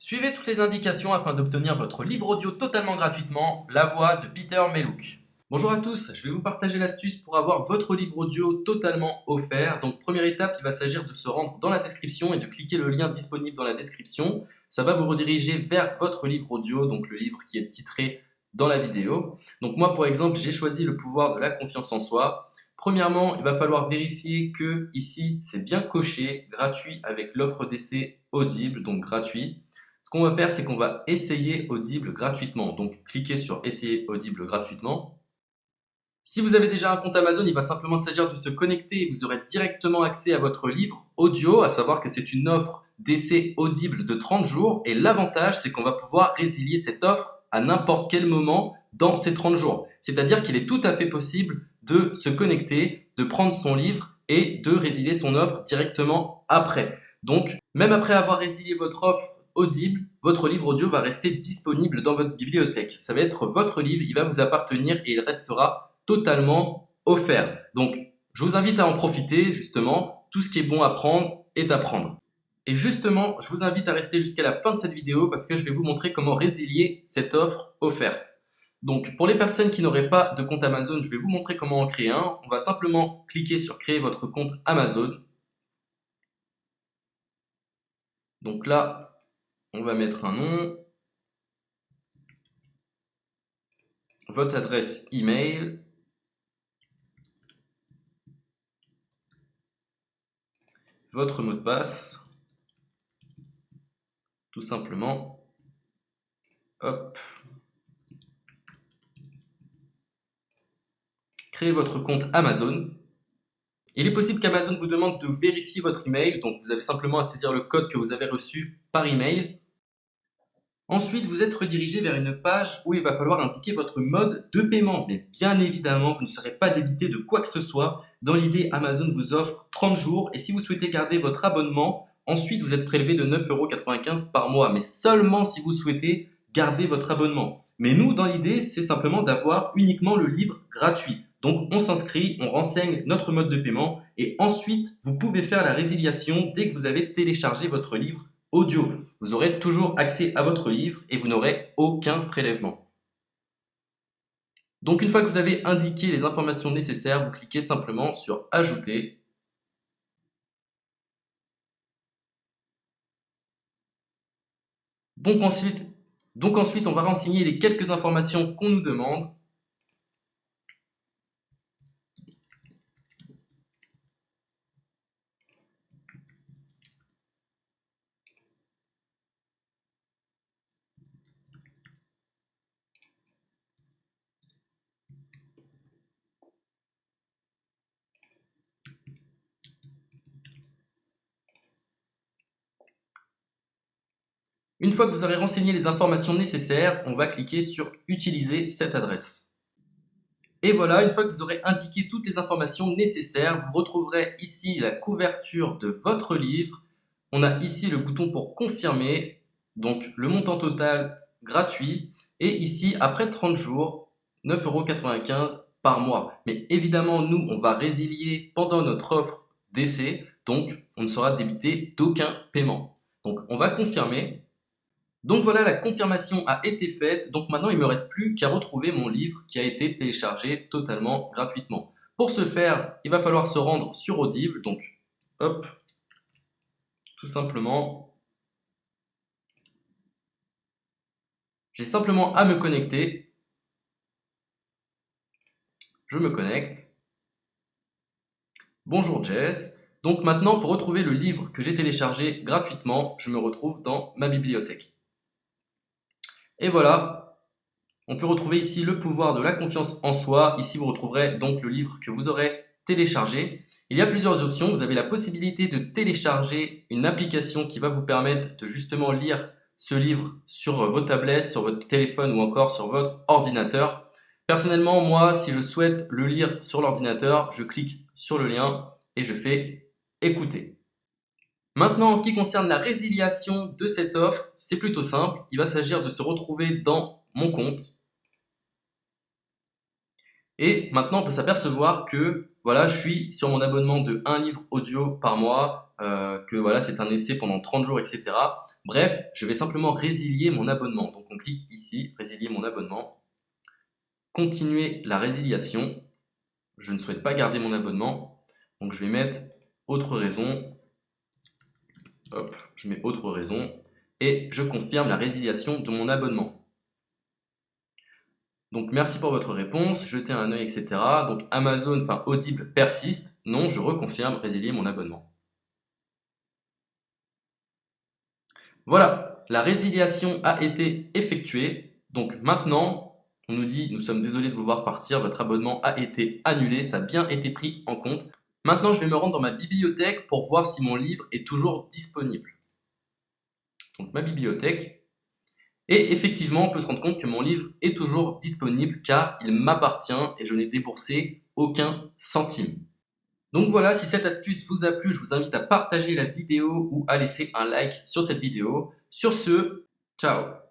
Suivez toutes les indications afin d'obtenir votre livre audio totalement gratuitement, La Voix de Peter Melouk. Bonjour à tous, je vais vous partager l'astuce pour avoir votre livre audio totalement offert. Donc première étape, il va s'agir de se rendre dans la description et de cliquer le lien disponible dans la description. Ça va vous rediriger vers votre livre audio, donc le livre qui est titré dans la vidéo. Donc moi par exemple, j'ai choisi le pouvoir de la confiance en soi. Premièrement, il va falloir vérifier que ici c'est bien coché, gratuit avec l'offre d'essai Audible, donc gratuit. Ce qu'on va faire, c'est qu'on va essayer Audible gratuitement. Donc, cliquez sur Essayer Audible gratuitement. Si vous avez déjà un compte Amazon, il va simplement s'agir de se connecter et vous aurez directement accès à votre livre audio, à savoir que c'est une offre d'essai Audible de 30 jours. Et l'avantage, c'est qu'on va pouvoir résilier cette offre à n'importe quel moment dans ces 30 jours. C'est-à-dire qu'il est tout à fait possible de se connecter, de prendre son livre et de résilier son offre directement après. Donc, même après avoir résilié votre offre Audible, votre livre audio va rester disponible dans votre bibliothèque. Ça va être votre livre, il va vous appartenir et il restera totalement offert. Donc, je vous invite à en profiter, justement. Tout ce qui est bon à prendre est à prendre. Et justement, je vous invite à rester jusqu'à la fin de cette vidéo parce que je vais vous montrer comment résilier cette offre offerte. Donc, pour les personnes qui n'auraient pas de compte Amazon, je vais vous montrer comment en créer un. On va simplement cliquer sur créer votre compte Amazon. Donc là, on va mettre un nom, votre adresse email, votre mot de passe, tout simplement. Hop. Créez votre compte Amazon. Il est possible qu'Amazon vous demande de vérifier votre email, donc vous avez simplement à saisir le code que vous avez reçu par email. Ensuite, vous êtes redirigé vers une page où il va falloir indiquer votre mode de paiement. Mais bien évidemment, vous ne serez pas débité de quoi que ce soit. Dans l'idée, Amazon vous offre 30 jours et si vous souhaitez garder votre abonnement, ensuite vous êtes prélevé de 9,95 € par mois, mais seulement si vous souhaitez garder votre abonnement. Mais nous, dans l'idée, c'est simplement d'avoir uniquement le livre gratuit. Donc on s'inscrit, on renseigne notre mode de paiement et ensuite vous pouvez faire la résiliation dès que vous avez téléchargé votre livre audio. Vous aurez toujours accès à votre livre et vous n'aurez aucun prélèvement. Donc une fois que vous avez indiqué les informations nécessaires, vous cliquez simplement sur Ajouter. Donc ensuite, on va renseigner les quelques informations qu'on nous demande. Une fois que vous aurez renseigné les informations nécessaires, on va cliquer sur Utiliser cette adresse. Et voilà, une fois que vous aurez indiqué toutes les informations nécessaires, vous retrouverez ici la couverture de votre livre. On a ici le bouton pour confirmer, donc le montant total gratuit. Et ici, après 30 jours, 9,95 € par mois. Mais évidemment, nous, on va résilier pendant notre offre d'essai, donc on ne sera débité d'aucun paiement. Donc on va confirmer. Donc voilà, la confirmation a été faite, donc maintenant il ne me reste plus qu'à retrouver mon livre qui a été téléchargé totalement gratuitement. Pour ce faire, il va falloir se rendre sur Audible, donc hop, tout simplement, j'ai simplement à me connecter, je me connecte, bonjour Jess, donc maintenant pour retrouver le livre que j'ai téléchargé gratuitement, je me retrouve dans ma bibliothèque. Et voilà, on peut retrouver ici le pouvoir de la confiance en soi. Ici, vous retrouverez donc le livre que vous aurez téléchargé. Il y a plusieurs options. Vous avez la possibilité de télécharger une application qui va vous permettre de justement lire ce livre sur vos tablettes, sur votre téléphone ou encore sur votre ordinateur. Personnellement, moi, si je souhaite le lire sur l'ordinateur, je clique sur le lien et je fais écouter. Maintenant, en ce qui concerne la résiliation de cette offre, c'est plutôt simple. Il va s'agir de se retrouver dans mon compte. Et maintenant, on peut s'apercevoir que voilà, je suis sur mon abonnement de 1 livre audio par mois que voilà, c'est un essai pendant 30 jours, etc. Bref, je vais simplement résilier mon abonnement. Donc on clique ici, résilier mon abonnement. Continuer la résiliation. Je ne souhaite pas garder mon abonnement. Donc je vais mettre autre raison. Hop, je mets autre raison. Et je confirme la résiliation de mon abonnement. Donc merci pour votre réponse, jetez un œil, etc. Donc Amazon, enfin Audible persiste. Non, je reconfirme, résilier mon abonnement. Voilà, la résiliation a été effectuée. Donc maintenant, on nous dit, nous sommes désolés de vous voir partir, votre abonnement a été annulé, ça a bien été pris en compte. Maintenant, je vais me rendre dans ma bibliothèque pour voir si mon livre est toujours disponible. Donc ma bibliothèque. Et effectivement, on peut se rendre compte que mon livre est toujours disponible car il m'appartient et je n'ai déboursé aucun centime. Donc voilà, si cette astuce vous a plu, je vous invite à partager la vidéo ou à laisser un like sur cette vidéo. Sur ce, ciao!